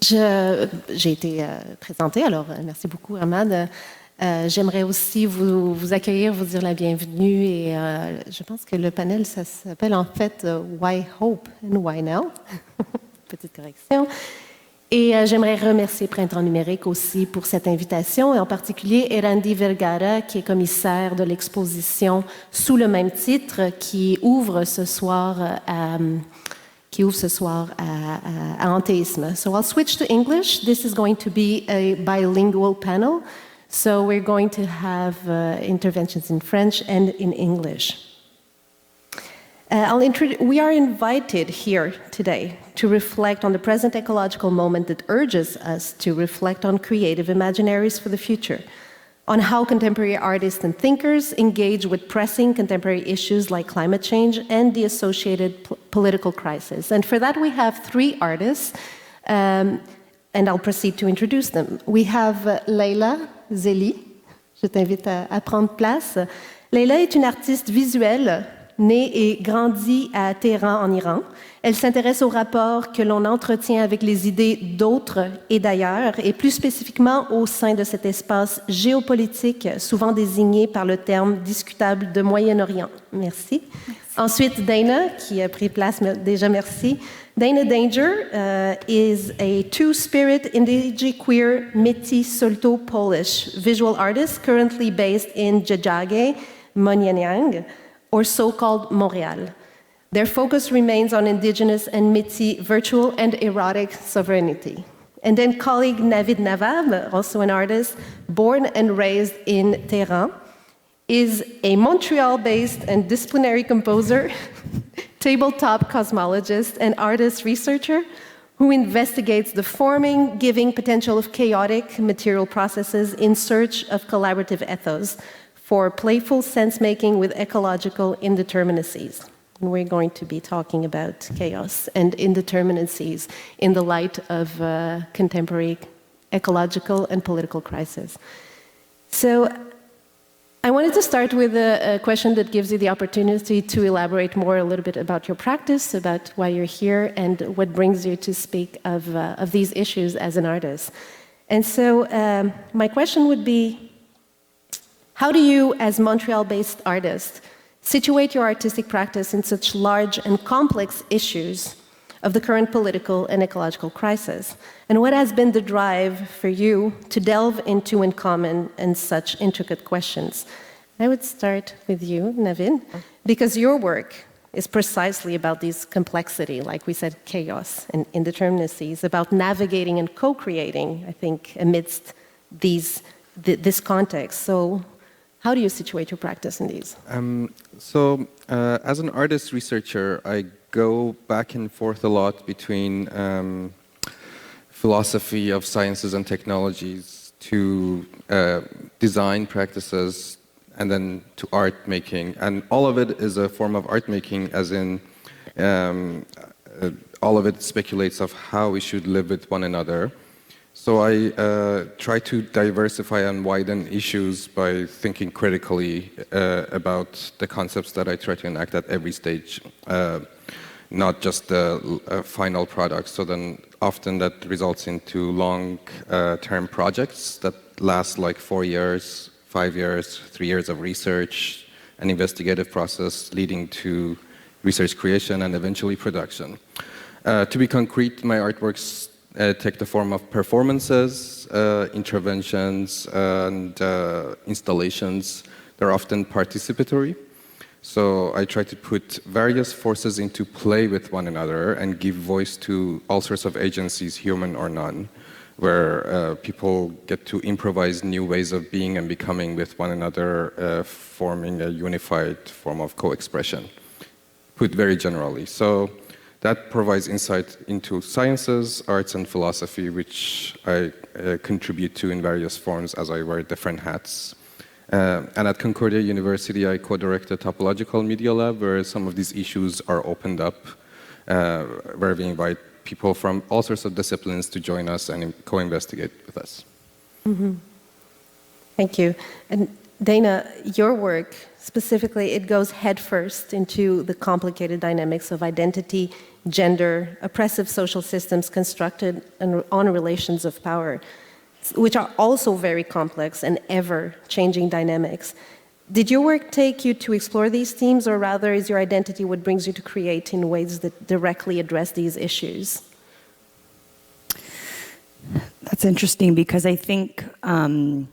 J'ai été présentée, alors merci beaucoup, Ahmad. J'aimerais aussi vous accueillir, vous dire la bienvenue et je pense que le panel, ça s'appelle en fait Why Hope and Why Now? Petite correction. Et j'aimerais remercier Printemps numérique aussi pour cette invitation, et en particulier Erandi Vergara, qui est commissaire de l'exposition sous le même titre, qui ouvre ce soir à Anthéisme. So I'll switch to English. This is going to be a bilingual panel. So we're going to have interventions in French and in English. We are invited here today to reflect on the present ecological moment that urges us to reflect on creative imaginaries for the future, on how contemporary artists and thinkers engage with pressing contemporary issues like climate change and the associated political crisis. And for that we have three artists, and I'll proceed to introduce them. We have Leila Zelli. Je t'invite à prendre place. Leila est une artiste visuelle née et grandie à Téhéran en Iran. Elle s'intéresse aux rapports que l'on entretient avec les idées d'autres et d'ailleurs, et plus spécifiquement au sein de cet espace géopolitique, souvent désigné par le terme discutable de Moyen-Orient. Merci. Ensuite, Dayna, qui a pris place, déjà merci. Dayna Danger is a two-spirit indigequeer Métis Solto Polish visual artist currently based in Jajage, Monianyang, or so-called Montreal. Their focus remains on indigenous and Métis virtual and erotic sovereignty. And then colleague Navid Navad, also an artist, born and raised in Téhéran, is a Montreal-based and disciplinary composer, tabletop cosmologist, and artist researcher who investigates the forming, giving potential of chaotic material processes in search of collaborative ethos for playful sense-making with ecological indeterminacies. And we're going to be talking about chaos and indeterminacies in the light of contemporary ecological and political crisis. So I wanted to start with a question that gives you the opportunity to elaborate more a little bit about your practice, about why you're here, and what brings you to speak of these issues as an artist. And so my question would be, how do you, as Montreal-based artist, situate your artistic practice in such large and complex issues of the current political and ecological crisis? And what has been the drive for you to delve into in common and such intricate questions? I would start with you, Navid, because your work is precisely about this complexity, like we said, chaos and indeterminacies, about navigating and co-creating, I think, amidst this context. So how do you situate your practice in these? As an artist researcher, I go back and forth a lot between philosophy of sciences and technologies to design practices and then to art making. And all of it is a form of art making, as in all of it speculates of how we should live with one another. So I try to diversify and widen issues by thinking critically about the concepts that I try to enact at every stage, not just the final product. So then often that results into long-term projects that last like 4 years, 5 years, 3 years of research, an investigative process leading to research creation and eventually production. To be concrete, my artworks take the form of performances, interventions, and installations. They're often participatory. So I try to put various forces into play with one another and give voice to all sorts of agencies, human or none, where people get to improvise new ways of being and becoming with one another, forming a unified form of co-expression, put very generally. So that provides insight into sciences, arts, and philosophy, which I contribute to in various forms as I wear different hats. And at Concordia University, I co-direct a topological media lab where some of these issues are opened up, where we invite people from all sorts of disciplines to join us and co-investigate with us. Mm-hmm. Thank you. And Dayna, your work specifically, it goes headfirst into the complicated dynamics of identity, gender, oppressive social systems constructed on relations of power, which are also very complex and ever-changing dynamics. Did your work take you to explore these themes, or rather is your identity what brings you to create in ways that directly address these issues? That's interesting because I think, and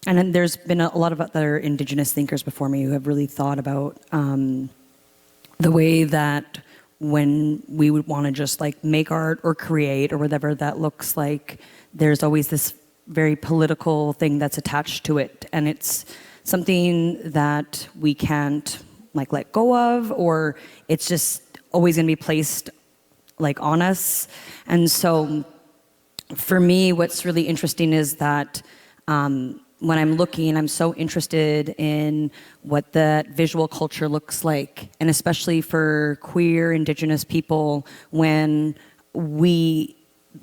then there's been a lot of other Indigenous thinkers before me who have really thought about the way that when we would want to just like make art or create or whatever that looks like, there's always this very political thing that's attached to it, and it's something that we can't like let go of, or it's just always going to be placed like on us. And so for me, what's really interesting is that when I'm looking, I'm so interested in what that visual culture looks like, and especially for queer Indigenous people, when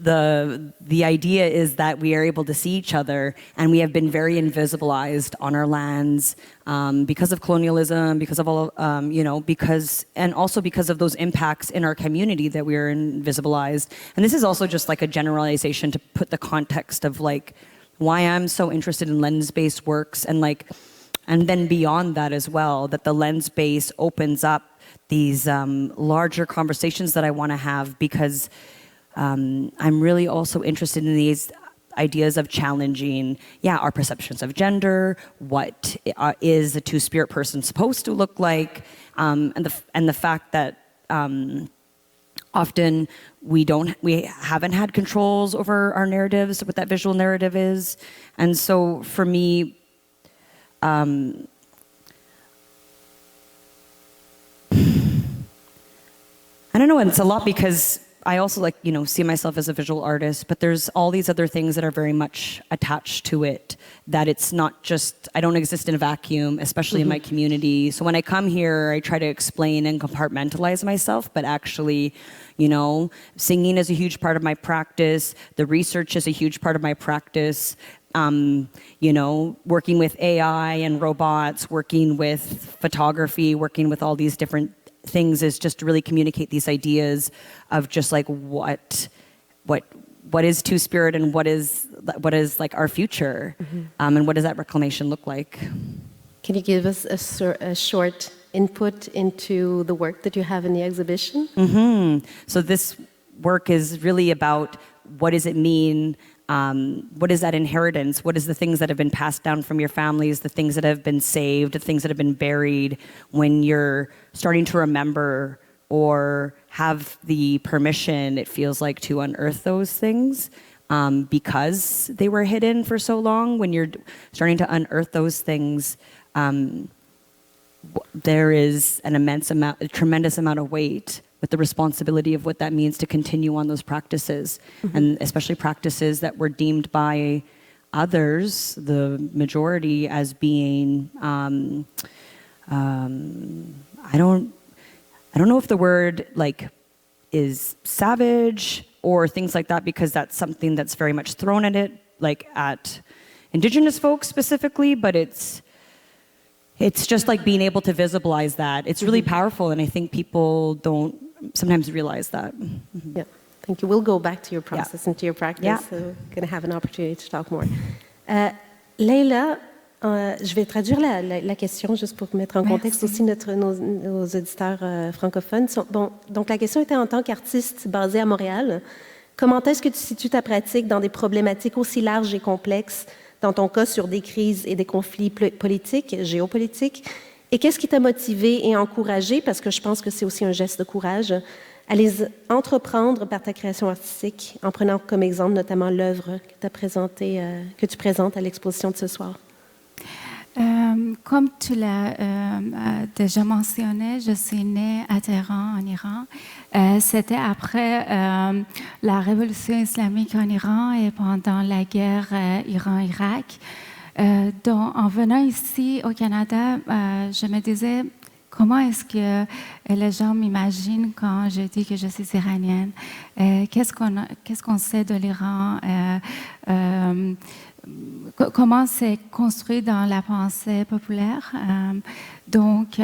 the idea is that we are able to see each other, and we have been very invisibilized on our lands because of colonialism, because of all, and also because of those impacts in our community that we are invisibilized. And this is also just like a generalization to put the context of like why I'm so interested in lens-based works, and then beyond that as well, that the lens base opens up these larger conversations that I want to have, because I'm really also interested in these ideas of challenging, our perceptions of gender, what is a two-spirit person supposed to look like, and the fact that often we haven't had controls over our narratives, what that visual narrative is. And so for me, I don't know, it's a lot because I also see myself as a visual artist, but there's all these other things that are very much attached to it, that it's not just, I don't exist in a vacuum, especially in my community. So when I come here, I try to explain and compartmentalize myself, but actually, singing is a huge part of my practice. The research is a huge part of my practice. Working with AI and robots, working with photography, working with all these different things is just to really communicate these ideas of just like what is two-spirit, and what is like our future, and what does that reclamation look like? Can you give us a short input into the work that you have in the exhibition? So this work is really about what does it mean. What is that inheritance? What is the things that have been passed down from your families, the things that have been saved, the things that have been buried, when you're starting to remember or have the permission, it feels like, to unearth those things because they were hidden for so long. When you're starting to unearth those things, there is a tremendous amount of weight with the responsibility of what that means to continue on those practices, and especially practices that were deemed by others, the majority, as being, I don't know if the word is savage or things like that, because that's something that's very much thrown at it, at Indigenous folks specifically, but it's just like being able to visualize that. It's really powerful, and I think people don't sometimes realize that. Yeah, thank you. We'll go back to your process and to your practice. So we're going to have an opportunity to talk more. Leila, je vais traduire la question juste pour mettre en contexte aussi nos auditeurs francophones. Donc la question était: en tant qu'artiste basé à Montréal, comment est-ce que tu situes ta pratique dans des problématiques aussi larges et complexes, dans ton cas sur des crises et des conflits politiques, géopolitiques? Et qu'est-ce qui t'a motivé et encouragé, parce que je pense que c'est aussi un geste de courage, à les entreprendre par ta création artistique, en prenant comme exemple notamment l'œuvre que tu présentes à l'exposition de ce soir? Comme tu l'as déjà mentionné, je suis née à Téhéran, en Iran. C'était après la révolution islamique en Iran et pendant la guerre Iran-Irak. Donc, en venant ici au Canada, je me disais, comment est-ce que les gens m'imaginent quand je dis que je suis iranienne? Qu'est-ce qu'on sait de l'Iran? comment c'est construit dans la pensée populaire. Donc,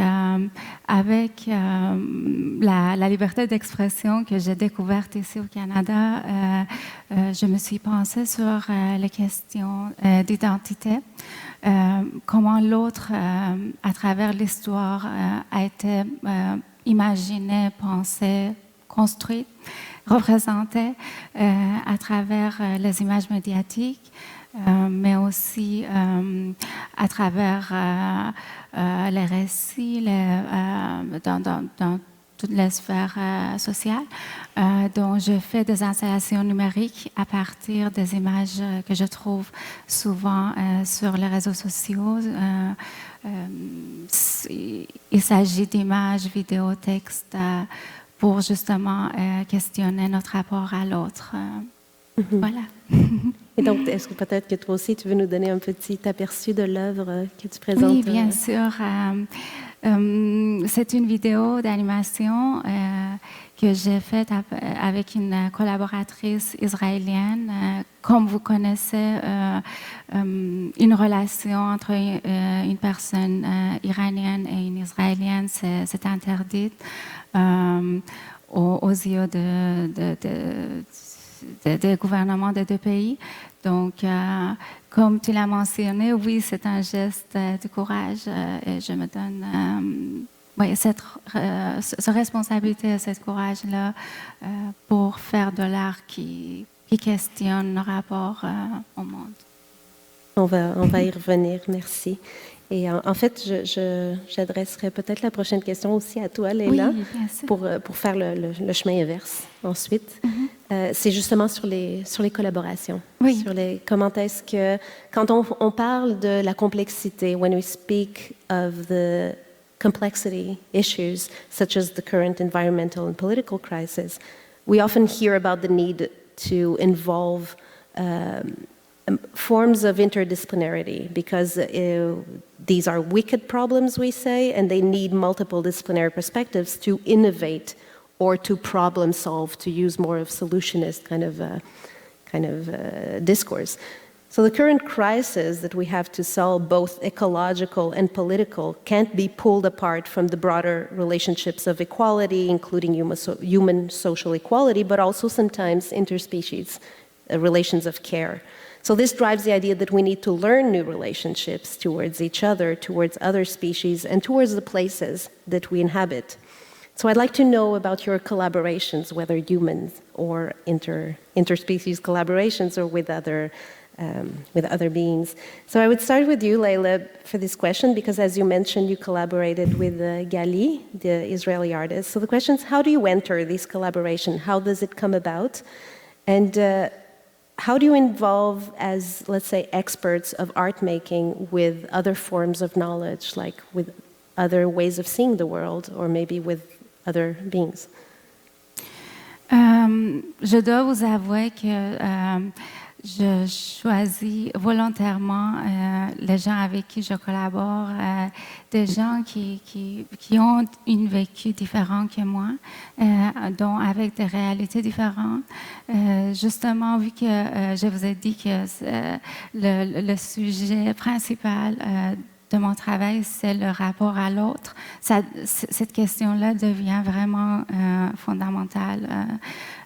avec la liberté d'expression que j'ai découverte ici au Canada, je me suis pensée sur les questions d'identité, comment l'autre, à travers l'histoire, a été imaginé, pensé, construit, représenté à travers les images médiatiques, mais aussi à travers les récits dans toutes les sphères sociales. Donc, je fais des installations numériques à partir des images que je trouve souvent sur les réseaux sociaux. Il s'agit d'images, vidéos, textes, pour justement questionner notre rapport à l'autre. Voilà. Et donc, est-ce que peut-être que toi aussi, tu veux nous donner un petit aperçu de l'œuvre que tu présentes? Oui, bien sûr. C'est une vidéo d'animation que j'ai faite avec une collaboratrice israélienne. Comme vous connaissez, une relation entre une personne iranienne et une israélienne, c'est interdit aux yeux des gouvernements des deux pays. Donc, comme tu l'as mentionné, oui, c'est un geste de courage et je me donne cette responsabilité et ce courage-là pour faire de l'art qui questionne nos rapports au monde. On va y revenir, merci. Et en fait, j'adresserai peut-être la prochaine question aussi à toi, Leila, oui, bien sûr. pour faire le chemin inverse ensuite. C'est justement sur les collaborations. Oui. Sur comment est-ce que, quand on parle de la complexité, when we speak of the complexity issues, such as the current environmental and political crisis, we often hear about the need to involve forms of interdisciplinarity, because these are wicked problems, we say, and they need multiple disciplinary perspectives to innovate or to problem solve, to use more of solutionist kind of discourse. So the current crisis that we have to solve, both ecological and political, can't be pulled apart from the broader relationships of equality, including human social equality, but also sometimes interspecies relations of care. So this drives the idea that we need to learn new relationships towards each other, towards other species, and towards the places that we inhabit. So I'd like to know about your collaborations, whether humans or interspecies collaborations or with other beings. So I would start with you, Leila, for this question, because as you mentioned, you collaborated with Gali, the Israeli artist. So the question is, how do you enter this collaboration? How does it come about? And how do you involve, as, let's say, experts of art making with other forms of knowledge, like with other ways of seeing the world, or maybe with other beings? Je dois vous avouer que je choisis volontairement les gens avec qui je collabore, des gens qui ont un vécu différent que moi, donc avec des réalités différentes. Justement, vu que je vous ai dit que le sujet principal de mon travail, c'est le rapport à l'autre, cette question-là devient vraiment fondamentale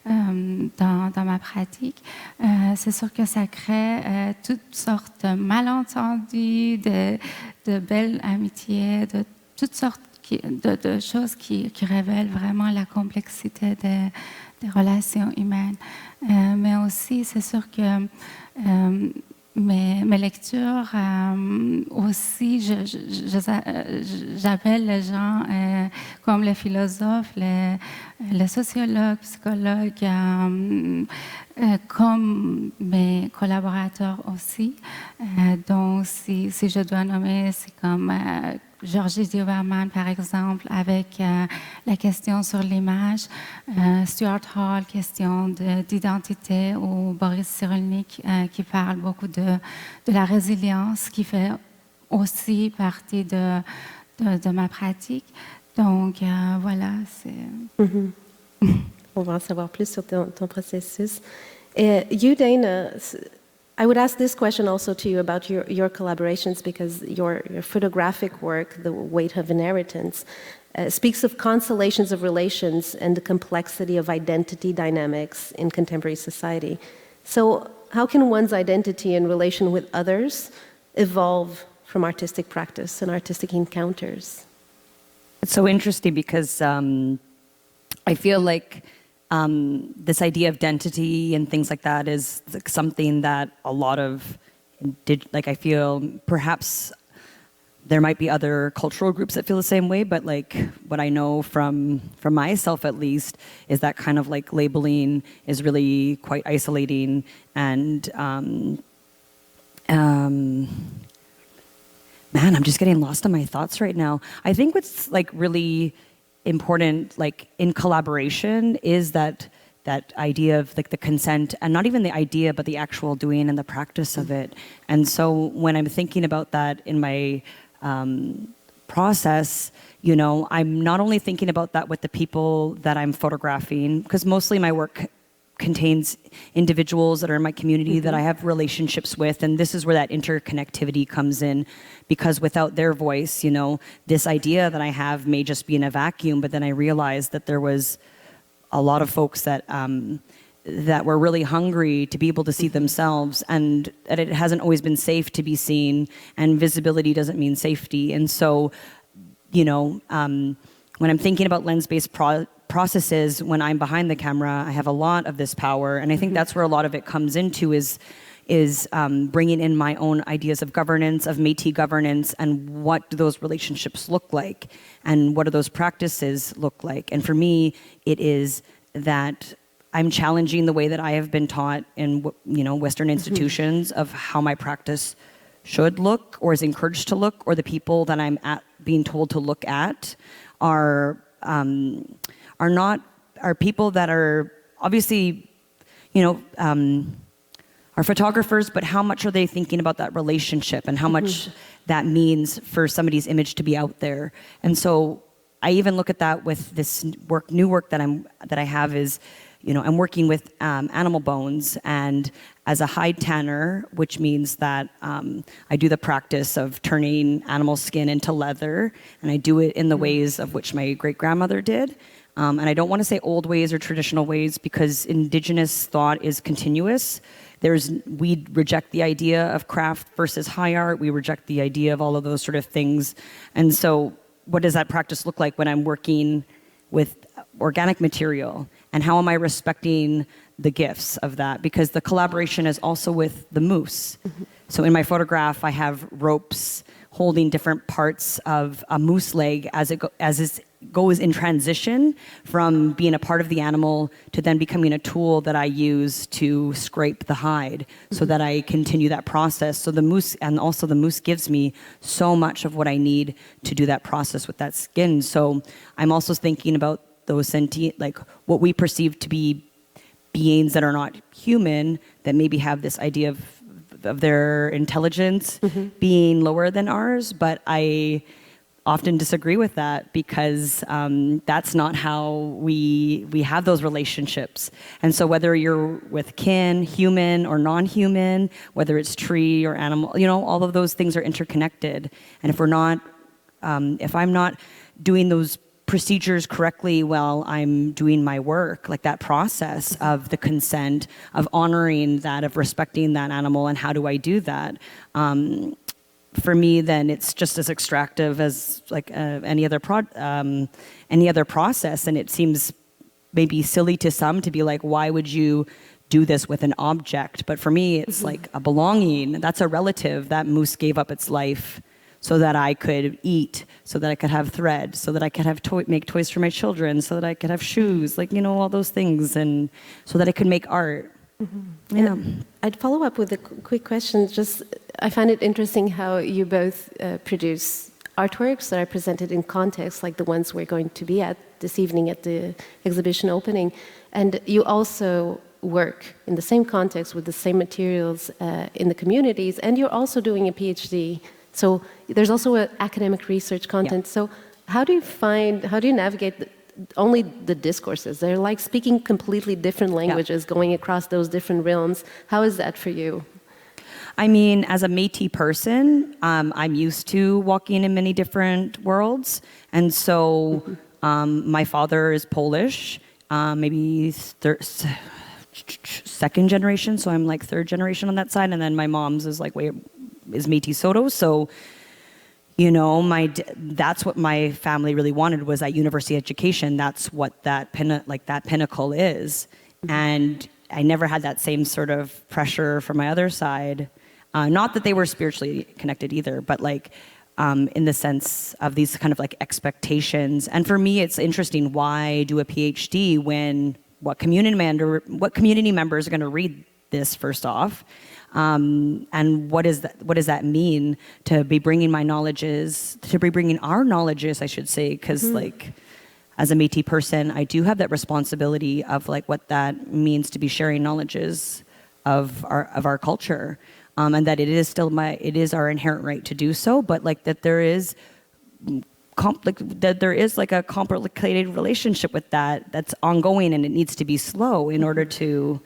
dans ma pratique. C'est sûr que ça crée toutes sortes de malentendus, de belles amitiés, de toutes sortes de choses qui révèlent vraiment la complexité des relations humaines. Mais aussi, c'est sûr que mes lectures, aussi, j'appelle les gens comme les philosophes, les sociologues, psychologues, comme mes collaborateurs aussi. Donc, si je dois nommer, c'est comme Georges Zimmerman, par exemple, avec la question sur l'image, Stuart Hall, question d'identité, ou Boris Cyrulnik, qui parle beaucoup de la résilience, qui fait aussi partie de ma pratique. Donc, voilà, c'est... On va en savoir plus sur ton processus. You, Dayna, I would ask this question also to you about your collaborations, because your photographic work, The Weight of Inheritance, speaks of constellations of relations and the complexity of identity dynamics in contemporary society. So how can one's identity in relation with others evolve from artistic practice and artistic encounters? It's so interesting because I feel like this idea of identity and things like that is like something that a lot of, I feel perhaps there might be other cultural groups that feel the same way, but like what I know from myself at least is that kind of like labeling is really quite isolating and man, I'm just getting lost in my thoughts right now. I think what's like really important, like in collaboration, is that idea of like the consent, and not even the idea, but the actual doing and the practice of it. And so when I'm thinking about that in my process, you know, I'm not only thinking about that with the people that I'm photographing, because mostly my work contains individuals that are in my community that I have relationships with, and this is where that interconnectivity comes in, because without their voice, you know, this idea that I have may just be in a vacuum. But then I realized that there was a lot of folks that that were really hungry to be able to see themselves, and that it hasn't always been safe to be seen, and visibility doesn't mean safety. And so, you know, when I'm thinking about lens-based processes, when I'm behind the camera, I have a lot of this power, and I think that's where a lot of it comes into is bringing in my own ideas of governance, of Métis governance, and what do those relationships look like, and what do those practices look like. And for me, it is that I'm challenging the way that I have been taught in, you know, Western institutions of how my practice should look, or is encouraged to look, or the people that I'm being told to look at are people that are obviously, you know, are photographers, but how much are they thinking about that relationship and how much that means for somebody's image to be out there? And so I even look at that with this new work that I have is, you know, I'm working with animal bones, and as a hide tanner, which means that I do the practice of turning animal skin into leather, and I do it in the ways of which my great-grandmother did. And I don't want to say old ways or traditional ways, because Indigenous thought is continuous. We reject the idea of craft versus high art. We reject the idea of all of those sort of things. And so what does that practice look like when I'm working with organic material? And how am I respecting the gifts of that? Because the collaboration is also with the moose. So in my photograph, I have ropes holding different parts of a moose leg as it goes in transition from being a part of the animal to then becoming a tool that I use to scrape the hide, so that I continue that process. So the moose gives me so much of what I need to do that process with that skin. So I'm also thinking about those sentient, like what we perceive to be beings that are not human, that maybe have this idea of their intelligence being lower than ours. But I often disagree with that, because that's not how we have those relationships. And so whether you're with kin, human or non-human, whether it's tree or animal, you know, all of those things are interconnected. And if I'm not doing those procedures correctly while I'm doing my work, like that process of the consent, of honoring that, of respecting that animal, and how do I do that? For me, then it's just as extractive as like any other process, and it seems maybe silly to some to be like, why would you do this with an object? But for me, it's like a belonging. That's a relative. That moose gave up its life so that I could eat, so that I could have thread, so that I could have make toys for my children, so that I could have shoes, like, you know, all those things, and so that I could make art. Yeah. I'd follow up with a quick question. Just, I find it interesting how you both produce artworks that are presented in context, like the ones we're going to be at this evening at the exhibition opening, and you also work in the same context with the same materials in the communities, and you're also doing a PhD. So there's also an academic research content. Yeah. So how do you navigate only the discourses? They're like speaking completely different languages, going across those different realms. How is that for you? I mean, as a Métis person, I'm used to walking in many different worlds. And so my father is Polish, maybe second generation, so I'm like third generation on that side. And then my mom's is Métis Soto. So, you know, that's what my family really wanted, was that university education. That's what that pinnacle is. And I never had that same sort of pressure from my other side. Not that they were spiritually connected either, but in the sense of these kind of expectations. And for me, it's interesting, why do a PhD when what community members are going to read this first off? And what does that mean to be bringing our knowledges, I should say, because as a Métis person, I do have that responsibility of what that means to be sharing knowledges of our culture, and that it is our inherent right to do so, but that there is a complicated relationship with that's ongoing, and it needs to be slow in order to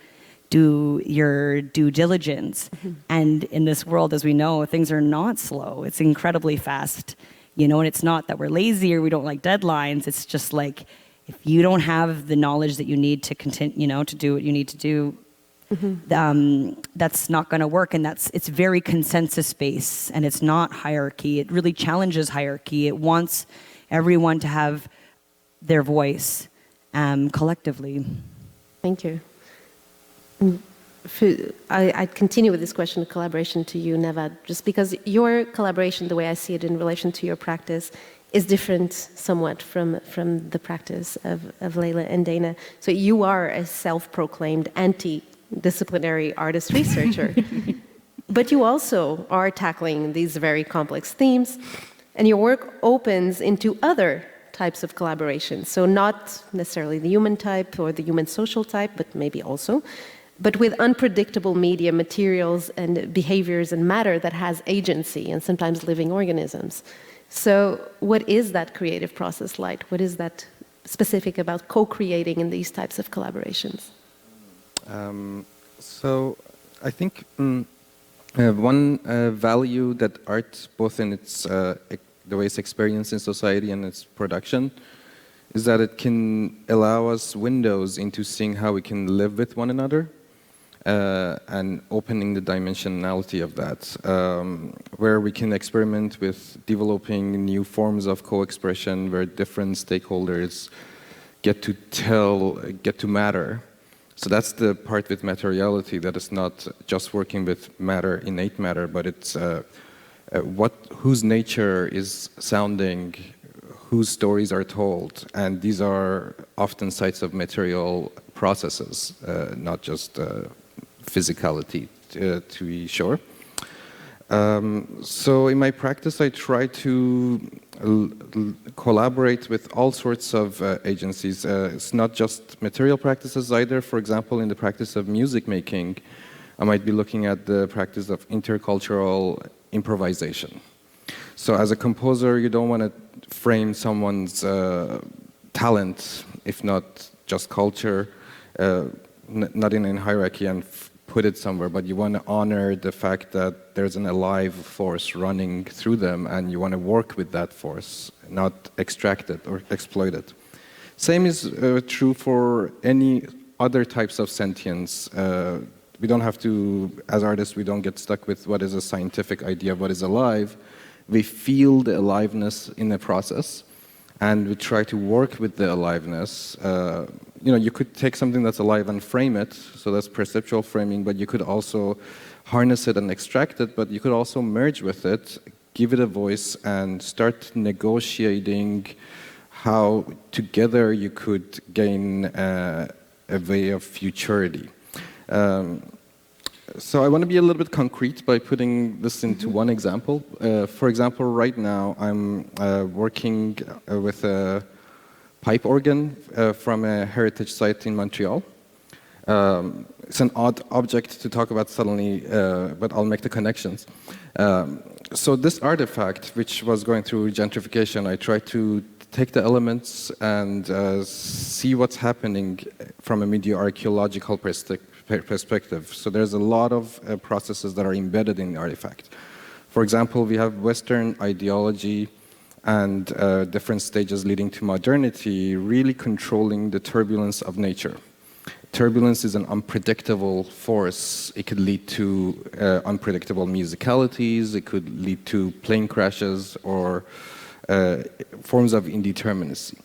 do your due diligence. And in this world, as we know, things are not slow. It's incredibly fast. You know, and it's not that we're lazy or we don't like deadlines. It's just if you don't have the knowledge that you need to continue, to do what you need to do, that's not going to work. And it's very consensus-based, and it's not hierarchy. It really challenges hierarchy. It wants everyone to have their voice collectively. Thank you. I'd continue with this question of collaboration to you, Navad, just because your collaboration, the way I see it in relation to your practice, is different somewhat from the practice of Leila and Dayna. So you are a self-proclaimed anti-disciplinary artist researcher, but you also are tackling these very complex themes, and your work opens into other types of collaboration. So not necessarily the human type or the human social type, but maybe also, but with unpredictable media, materials, and behaviors and matter that has agency, and sometimes living organisms. So what is that creative process like? What is that specific about co-creating in these types of collaborations? So I think one value that art, both in its the way it's experienced in society and its production, is that it can allow us windows into seeing how we can live with one another. And opening the dimensionality of that, where we can experiment with developing new forms of co-expression where different stakeholders get to matter. So that's the part with materiality, that is not just working with matter, innate matter, but it's whose nature is sounding, whose stories are told, and these are often sites of material processes, not just physicality, to be sure. So in my practice, I try to collaborate with all sorts of agencies. It's not just material practices either. For example, in the practice of music making, I might be looking at the practice of intercultural improvisation. So as a composer, you don't want to frame someone's talent, if not just culture, not in a hierarchy and put it somewhere, but you want to honor the fact that there's an alive force running through them, and you want to work with that force, not extract it or exploit it. Same is true for any other types of sentience. We don't have to, as artists, we don't get stuck with what is a scientific idea of what is alive. We feel the aliveness in the process, and we try to work with the aliveness. You could take something that's alive and frame it, so that's perceptual framing, but you could also harness it and extract it, but you could also merge with it, give it a voice, and start negotiating how together you could gain a way of futurity. So I want to be a little bit concrete by putting this into one example. For example, right now I'm working with a pipe organ from a heritage site in Montreal. It's an odd object to talk about suddenly, but I'll make the connections. So this artifact, which was going through gentrification, I tried to take the elements and see what's happening from a medio-archaeological perspective. So there's a lot of processes that are embedded in the artifact. For example, we have Western ideology and different stages leading to modernity really controlling the turbulence of nature. Turbulence is an unpredictable force. It could lead to unpredictable musicalities, it could lead to plane crashes or forms of indeterminacy.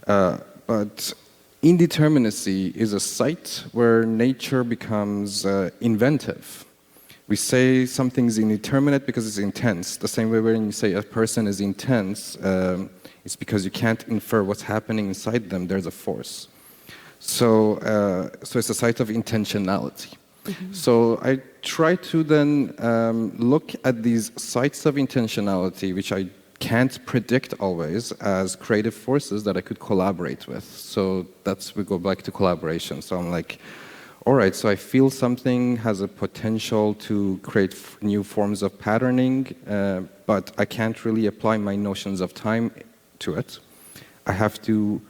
But indeterminacy is a site where nature becomes inventive. We say something's indeterminate because it's intense. The same way when you say a person is intense, it's because you can't infer what's happening inside them. There's a force. So it's a site of intentionality. Mm-hmm. So I try to then look at these sites of intentionality, which I can't predict always, as creative forces that I could collaborate with. So we go back to collaboration. So I'm like, all right, so I feel something has a potential to create new forms of patterning, but I can't really apply my notions of time to it. I have to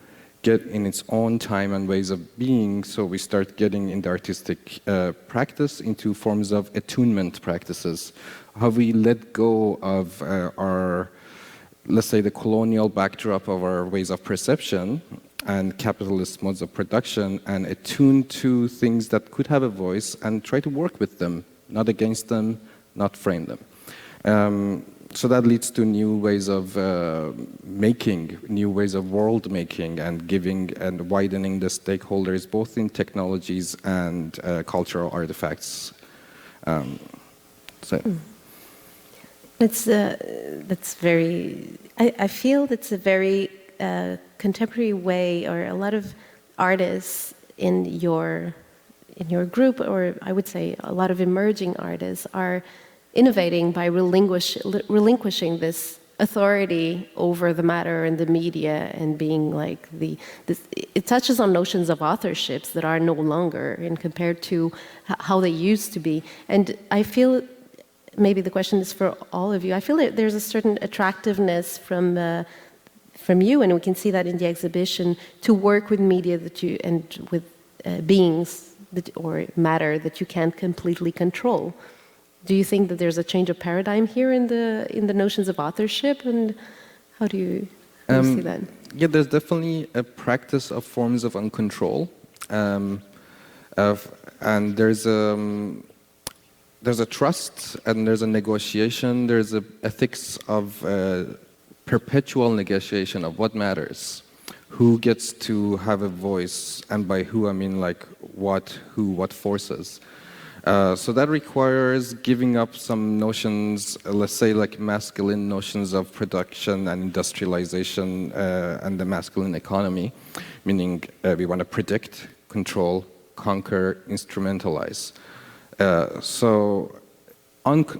get in its own time and ways of being, so we start getting in the artistic practice into forms of attunement practices. How we let go of our, let's say, the colonial backdrop of our ways of perception and capitalist modes of production, and attune to things that could have a voice and try to work with them, not against them, not frame them. So that leads to new ways of making, new ways of world making, and giving and widening the stakeholders both in technologies and cultural artifacts. That's very. I feel that's a very contemporary way, or a lot of artists in your group, or I would say a lot of emerging artists are innovating by relinquishing this authority over the matter and the media, and being like it touches on notions of authorships that are no longer, and compared to how they used to be. And I feel, maybe the question is for all of you, I feel that there's a certain attractiveness from you, and we can see that in the exhibition, to work with media and with beings or matter that you can't completely control. Do you think that there's a change of paradigm here in the notions of authorship, and how do you see that? Yeah, there's definitely a practice of forms of uncontrol, and there's a trust, and there's a negotiation, there's a ethics of perpetual negotiation of what matters, who gets to have a voice, and by who I mean like what forces. So that requires giving up some notions, let's say like masculine notions of production and industrialization and the masculine economy, meaning we want to predict, control, conquer, instrumentalize. So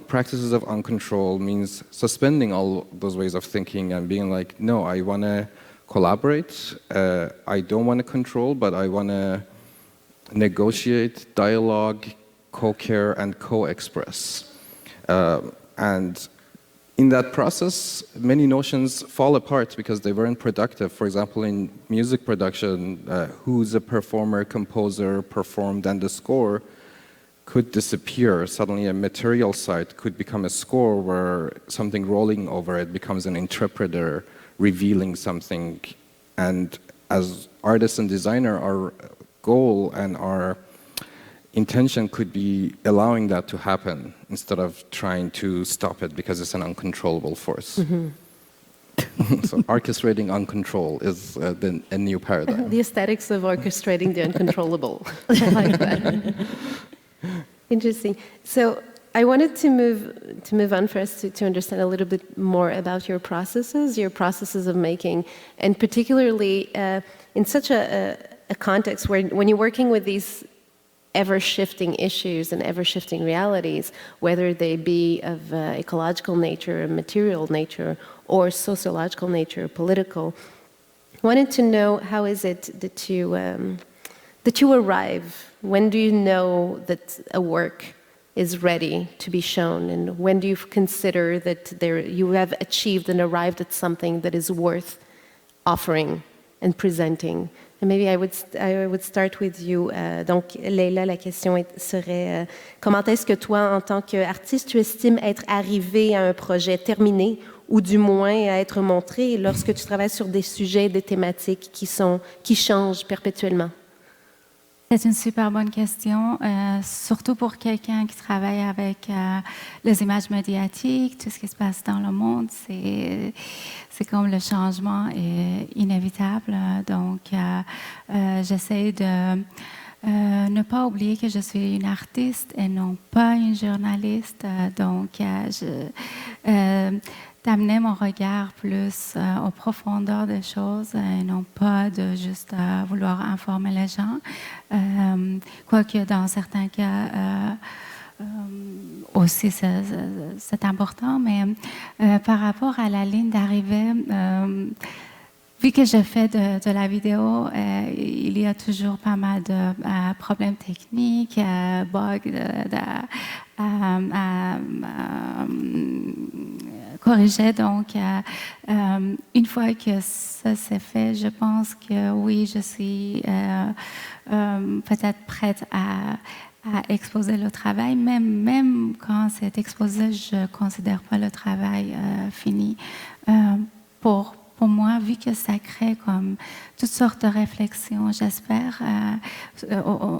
practices of uncontrol means suspending all those ways of thinking and being like, no, I want to collaborate, I don't want to control, but I want to negotiate, dialogue, co-care, and co-express. And in that process, many notions fall apart because they weren't productive. For example, in music production, who's a performer, composer, performed, and the score could disappear. Suddenly a material site could become a score where something rolling over it becomes an interpreter revealing something. And as artists and designer, our goal and our intention could be allowing that to happen instead of trying to stop it because it's an uncontrollable force. Mm-hmm. So orchestrating uncontrol is a new paradigm. The aesthetics of orchestrating the uncontrollable. I like that. Interesting. So I wanted to move on first to understand a little bit more about your processes of making, and particularly in such a context where when you're working with these ever-shifting issues and ever-shifting realities, whether they be of ecological nature, material nature, or sociological nature, political. I wanted to know, how is it that you arrive? When do you know that a work is ready to be shown, and when do you consider that you have achieved and arrived at something that is worth offering and presenting Maybe I would start with you. Donc, Leila, la question serait comment est-ce que toi, en tant qu'artiste, tu estimes être arrivé à un projet terminé ou du moins à être montré lorsque tu travailles sur des sujets, des thématiques qui changent perpétuellement? C'est une super bonne question, surtout pour quelqu'un qui travaille avec les images médiatiques, tout ce qui se passe dans le monde. C'est comme le changement est inévitable. Donc, j'essaie de ne pas oublier que je suis une artiste et non pas une journaliste. Donc, d'amener mon regard plus aux profondeurs des choses et non pas de juste vouloir informer les gens. Quoique dans certains cas aussi c'est important, mais par rapport à la ligne d'arrivée, vu que je fais de la vidéo, il y a toujours pas mal de problèmes techniques, bugs à corriger. Donc, une fois que ça s'est fait, je pense que oui, je suis peut-être prête à exposer le travail. Même quand c'est exposé, je ne considère pas le travail fini. Pour moi, vu que ça crée comme toutes sortes de réflexions, j'espère,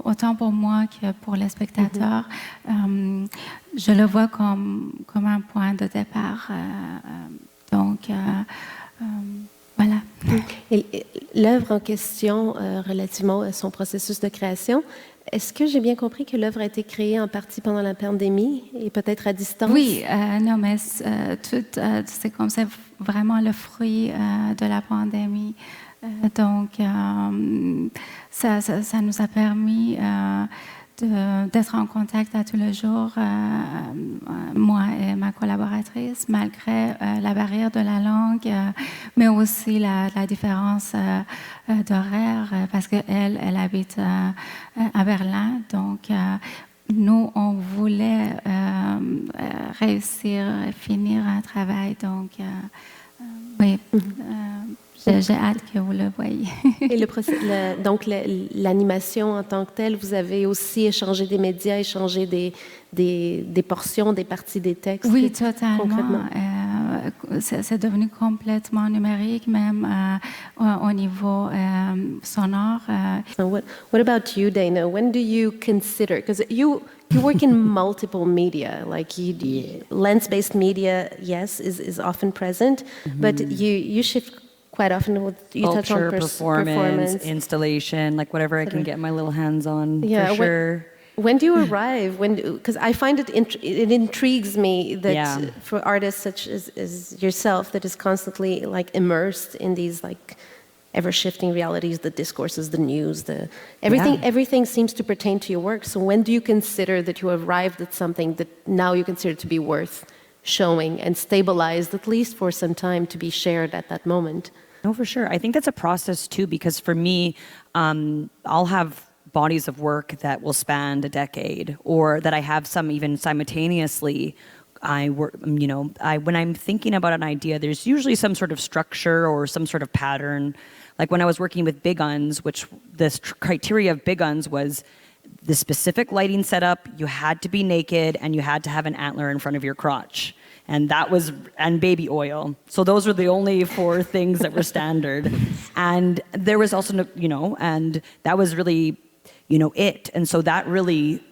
autant pour moi que pour les spectateurs, je le vois comme un point de départ. Donc, voilà. Et l'œuvre en question, relativement à son processus de création, est-ce que j'ai bien compris que l'œuvre a été créée en partie pendant la pandémie et peut-être à distance? Oui, non, mais c'est comme c'est vraiment le fruit de la pandémie. Donc, ça nous a permis d'être en contact à tous les jours, moi et ma collaboratrice, malgré la barrière de la langue, mais aussi la différence d'horaire, parce qu'elle habite à Berlin. Donc, nous, on voulait réussir à finir un travail. Donc, oui. J'ai hâte que vous le voyez. Et donc, l'animation en tant que telle, vous avez aussi échangé des médias, échangé des portions, des parties des textes? Oui, totalement. C'est devenu complètement numérique, même au niveau sonore. So what about you, Dayna? When do you consider, because you work in multiple media, like lens-based media, yes, is often present, but you shift quite often. You touch on performance, installation, like whatever I can get my little hands on, for sure. When do you arrive? Because I find it intrigues me that for artists such as yourself, that is constantly like immersed in these like ever-shifting realities, the discourses, the news, everything seems to pertain to your work. So when do you consider that you arrived at something that now you consider to be worth showing and stabilized, at least for some time, to be shared at that moment? No, for sure. I think that's a process too, because for me, I'll have bodies of work that will span a decade, or that I have some even simultaneously. When I'm thinking about an idea, there's usually some sort of structure or some sort of pattern. Like when I was working with Big Uns, which this criteria of Big Uns was the specific lighting setup, you had to be naked and you had to have an antler in front of your crotch. And baby oil. So those were the only 4 things that were standard. And there was also, and that was really, it. And so that really,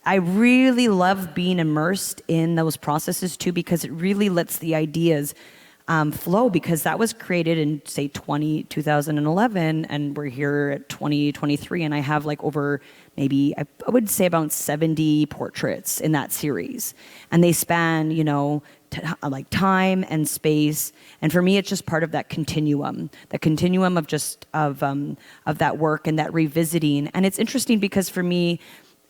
I really love being immersed in those processes too, because it really lets the ideas flow, because that was created in, say, 2011, and we're here at 2023, and I have like over maybe, I would say about 70 portraits in that series. And they span, like time and space. And for me, it's just part of that continuum of just, of that work and that revisiting. And it's interesting because for me,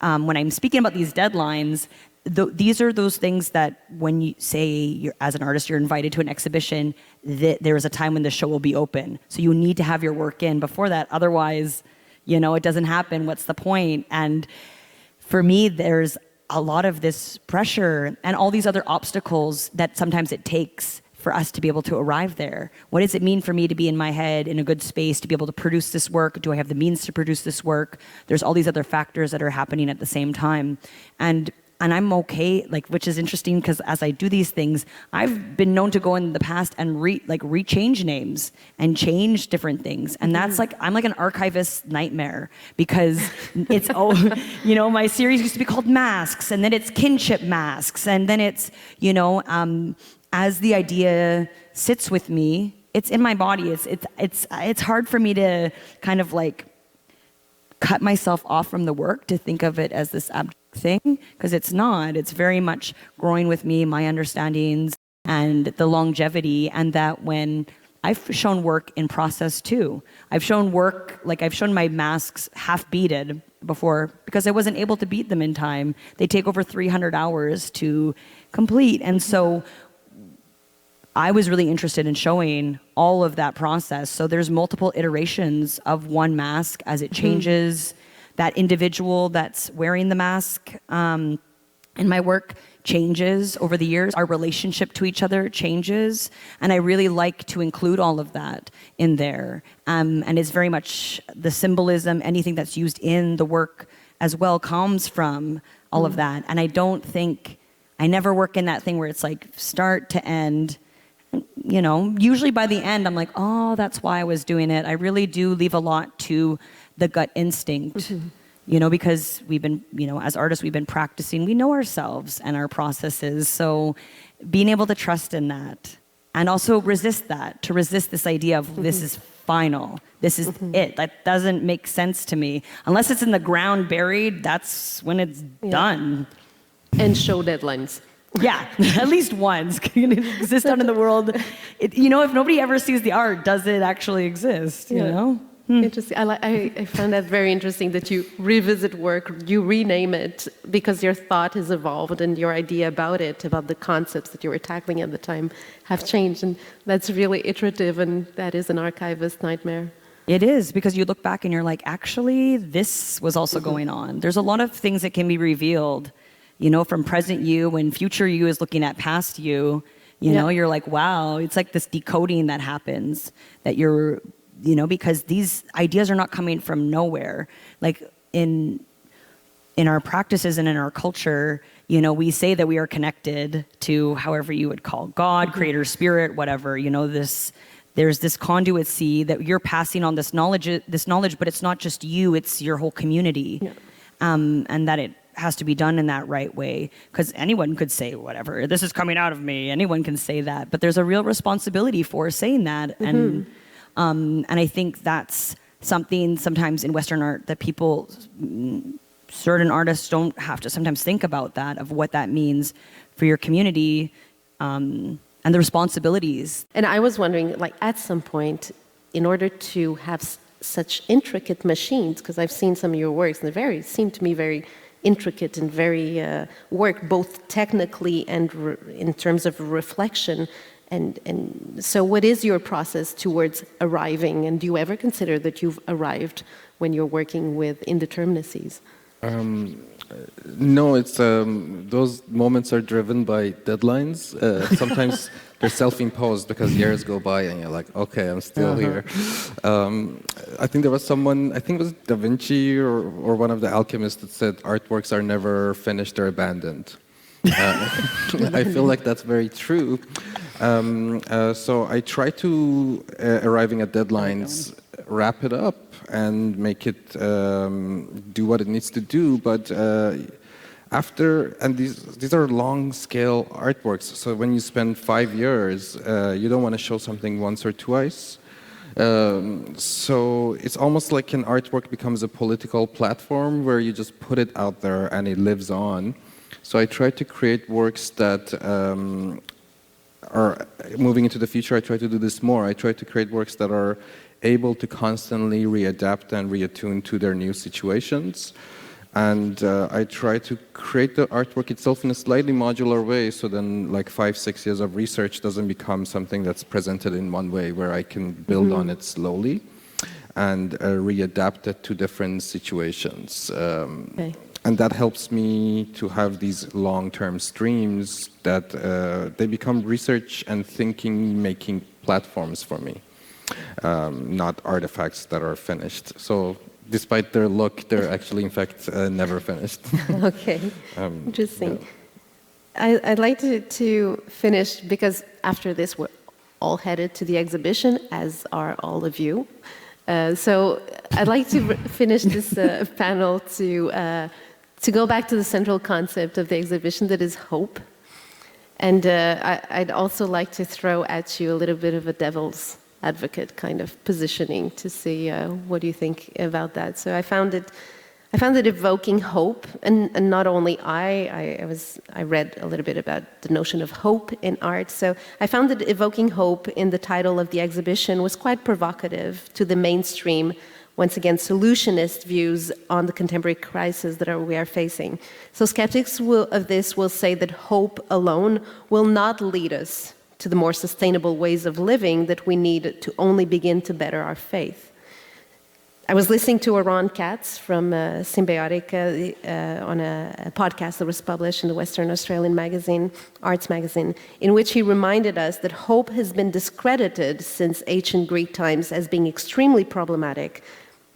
when I'm speaking about these deadlines, these are those things that when you say, as an artist, you're invited to an exhibition, there is a time when the show will be open. So you need to have your work in before that. Otherwise, it doesn't happen. What's the point? And for me, there's a lot of this pressure and all these other obstacles that sometimes it takes for us to be able to arrive there? What does it mean for me to be in my head in a good space to be able to produce this work? Do I have the means to produce this work? There's all these other factors that are happening at the same time. And I'm okay, like, which is interesting because as I do these things, I've been known to go in the past and rechange names and change different things. And that's like, I'm like an archivist nightmare because it's, my series used to be called Masks, and then it's kinship masks. And then it's, as the idea sits with me, it's in my body. It's hard for me to kind of like cut myself off from the work to think of it as this abstract thing, because it's not. It's very much growing with me, my understandings, and the longevity, and that when I've shown work in process too. I've shown work, like I've shown my masks half beaded before because I wasn't able to beat them in time. They take over 300 hours to complete. And so I was really interested in showing all of that process. So there's multiple iterations of one mask as it changes. That individual that's wearing the mask in my work changes over the years. Our relationship to each other changes. And I really like to include all of that in there. And it's very much the symbolism, anything that's used in the work as well comes from all of that. And I never work in that thing where it's like start to end. Usually by the end, I'm like, oh, that's why I was doing it. I really do leave a lot to the gut instinct, because we've been, as artists, we've been practicing. We know ourselves and our processes. So being able to trust in that and also resist this idea of this is final. This is it. That doesn't make sense to me. Unless it's in the ground buried, that's when it's done. And show deadlines. Yeah, at least once. Can it exist out in the world? If nobody ever sees the art, does it actually exist? Interesting. I found that very interesting that you revisit work, you rename it because your thought has evolved and your idea about the concepts that you were tackling at the time have changed. And that's really iterative, and that is an archivist nightmare. It is, because you look back and you're like, actually, this was also going on. There's a lot of things that can be revealed, from present you when future you is looking at past you. You're like, wow, it's like this decoding that happens that you're, because these ideas are not coming from nowhere. Like in our practices and in our culture, we say that we are connected to however you would call God, creator, spirit, whatever, there's this conduit sea that you're passing on this knowledge, but it's not just you, it's your whole community. Yeah. And that it has to be done in that right way, because anyone could say whatever, this is coming out of me, anyone can say that, but there's a real responsibility for saying that. And I think that's something sometimes in Western art that people, certain artists don't have to sometimes think about that, of what that means for your community, and the responsibilities. And I was wondering, at some point, in order to have such intricate machines, because I've seen some of your works, and they seem to me very intricate and very work, both technically and in terms of reflection. And so what is your process towards arriving? And do you ever consider that you've arrived when you're working with indeterminacies? No, it's those moments are driven by deadlines. Sometimes they're self-imposed because years go by and you're like, okay, I'm still here. I think there was someone, I think it was Da Vinci or one of the alchemists that said artworks are never finished, they're abandoned. I feel like that's very true. So I try to, arriving at deadlines, wrap it up and make it do what it needs to do. But and these are long-scale artworks. So when you spend 5 years, you don't want to show something once or twice. So it's almost like an artwork becomes a political platform where you just put it out there and it lives on. So I try to create works that are moving into the future. I try to do this more. I try to create works that are able to constantly readapt and reattune to their new situations. And I try to create the artwork itself in a slightly modular way, so then 5-6 years of research doesn't become something that's presented in one way, where I can build on it slowly and readapt it to different situations. and that helps me to have these long-term streams that they become research and thinking-making platforms for me, not artifacts that are finished. So despite their look, they're actually, in fact, never finished. Okay, interesting. Yeah. I'd like to finish, because after this we're all headed to the exhibition, as are all of you. So I'd like to finish this panel to go back to the central concept of the exhibition, that is hope. And I'd also like to throw at you a little bit of a devil's advocate kind of positioning to see what do you think about that. So I found it evoking hope, and not only I read a little bit about the notion of hope in art. So I found that evoking hope in the title of the exhibition was quite provocative to the mainstream, once again, solutionist views on the contemporary crisis that we are facing. So skeptics of this will say that hope alone will not lead us to the more sustainable ways of living that we need to only begin to better our faith. I was listening to Ron Katz from Symbiotic on a podcast that was published in the Western Australian magazine, Arts Magazine, in which he reminded us that hope has been discredited since ancient Greek times as being extremely problematic,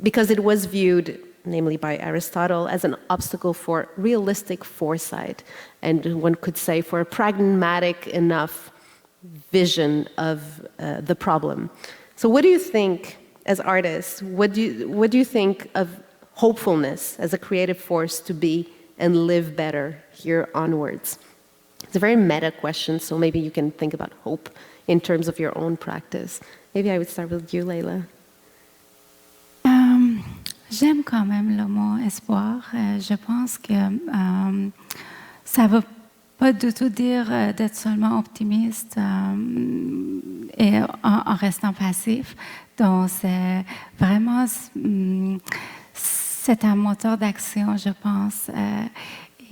because it was viewed, namely by Aristotle, as an obstacle for realistic foresight, and one could say for a pragmatic enough vision of the problem. So what do you think, as artists, what do you think of hopefulness as a creative force to be and live better here onwards? It's a very meta question, so maybe you can think about hope in terms of your own practice. Maybe I would start with you, Leila. J'aime quand même le mot espoir. Je pense que ça ne veut pas du tout dire d'être seulement optimiste et en restant passif. Donc, c'est vraiment c'est un moteur d'action, je pense.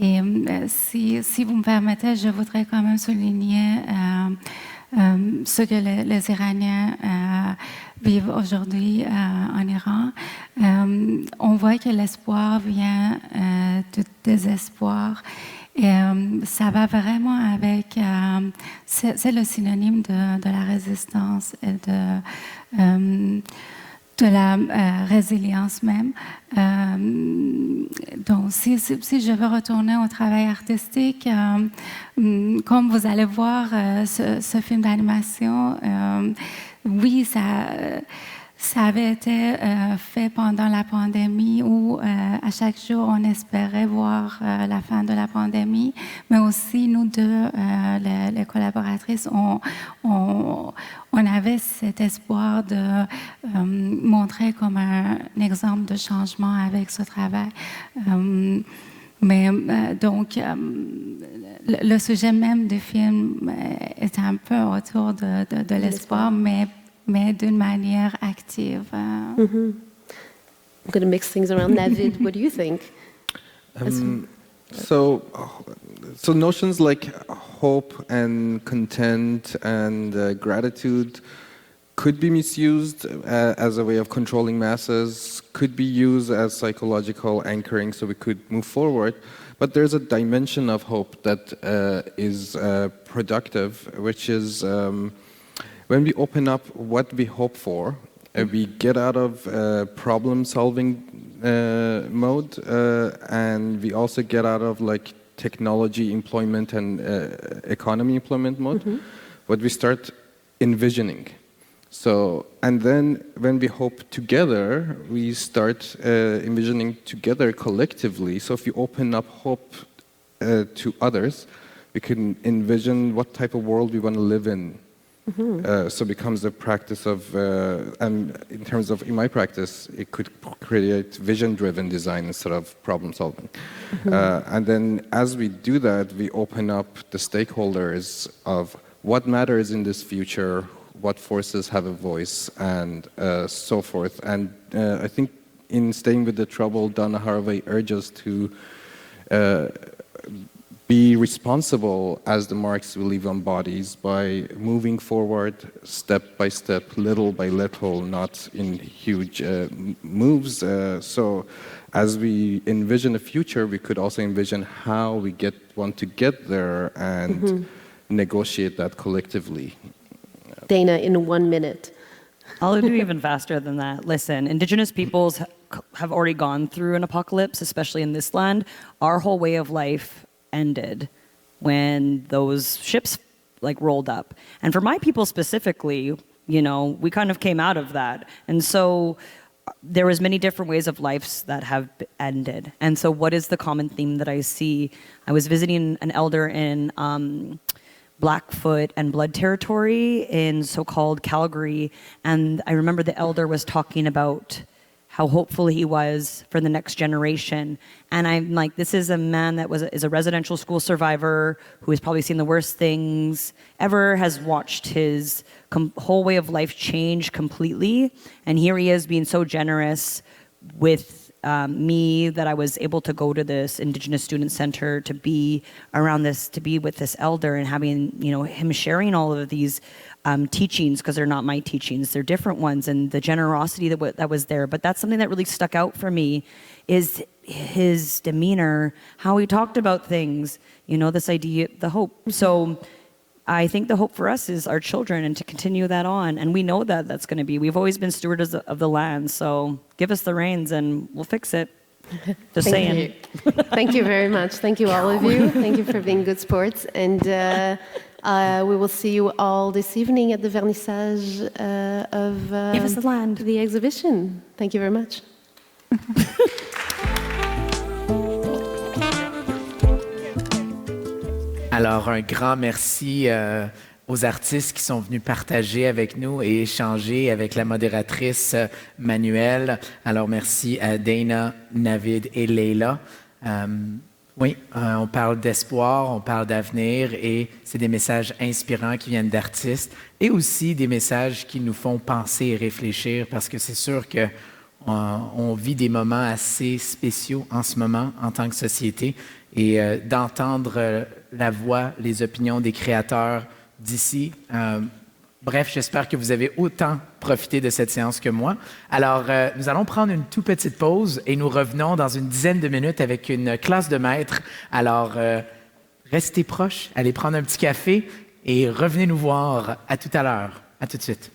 Et si vous me permettez, je voudrais quand même souligner ce que les Iraniens vivent aujourd'hui en Iran. On voit que l'espoir vient du désespoir. Et ça va vraiment avec... c'est le synonyme de la résistance et de la résilience même. Donc, si je veux retourner au travail artistique, comme vous allez voir ce film d'animation, oui, ça avait été fait pendant la pandémie où à chaque jour on espérait voir la fin de la pandémie, mais aussi nous deux, les collaboratrices, on avait cet espoir de montrer comme un exemple de changement avec ce travail. Mais donc, le sujet même du film est un peu autour de l'espoir, mais d'une manière active. I'm going to mix things around. Navid, what do you think? So notions like hope and content and gratitude could be misused as a way of controlling masses, could be used as psychological anchoring so we could move forward. But there's a dimension of hope that is productive, which is when we open up what we hope for, we get out of problem-solving mode, and we also get out of like technology employment and economy employment mode, but we start envisioning. So, and then when we hope together, we start envisioning together collectively. So if you open up hope to others, we can envision what type of world we want to live in. So it becomes a practice of, and in terms of, in my practice, it could create vision-driven design instead of problem-solving. And then as we do that, we open up the stakeholders of what matters in this future, what forces have a voice, and so forth. And I think in Staying with the Trouble, Donna Haraway urges to be responsible as the marks we leave on bodies by moving forward step by step, little by little, not in huge moves. So as we envision a future, we could also envision how we want to get there and negotiate that collectively. Dayna, in 1 minute. I'll do even faster than that. Listen, Indigenous peoples have already gone through an apocalypse, especially in this land. Our whole way of life ended when those ships rolled up. And for my people specifically, we kind of came out of that. And so there was many different ways of lives that have ended. And so what is the common theme that I see? I was visiting an elder in Blackfoot and Blood Territory in so-called Calgary, and I remember the elder was talking about how hopeful he was for the next generation. And I'm like, this is a man that is a residential school survivor who has probably seen the worst things ever, has watched his whole way of life change completely. And here he is being so generous with me that I was able to go to this Indigenous Student Center to be around this, to be with this elder and having, him sharing all of these teachings, because they're not my teachings, they're different ones, and the generosity that was there. But that's something that really stuck out for me, is his demeanor, how he talked about things, this idea, the hope. So I think the hope for us is our children, and to continue that on. And we know that that's going to be. We've always been stewards of the land, so give us the reins and we'll fix it. Just saying. Thank you very much. Thank you, all of you. Thank you for being good sports. And we will see you all this evening at the vernissage of Give us the land. The exhibition. Thank you very much. Alors, un grand merci aux artistes qui sont venus partager avec nous et échanger avec la modératrice Manuelle. Alors, merci à Dayna, Navid et Leila. On parle d'espoir, on parle d'avenir, et c'est des messages inspirants qui viennent d'artistes, et aussi des messages qui nous font penser et réfléchir, parce que c'est sûr que on vit des moments assez spéciaux en ce moment en tant que société, et d'entendre la voix, les opinions des créateurs d'ici. Bref, j'espère que vous avez autant profité de cette séance que moi. Alors, nous allons prendre une toute petite pause et nous revenons dans une dizaine de minutes avec une classe de maîtres. Alors, restez proches, allez prendre un petit café et revenez nous voir. À tout à l'heure. À tout de suite.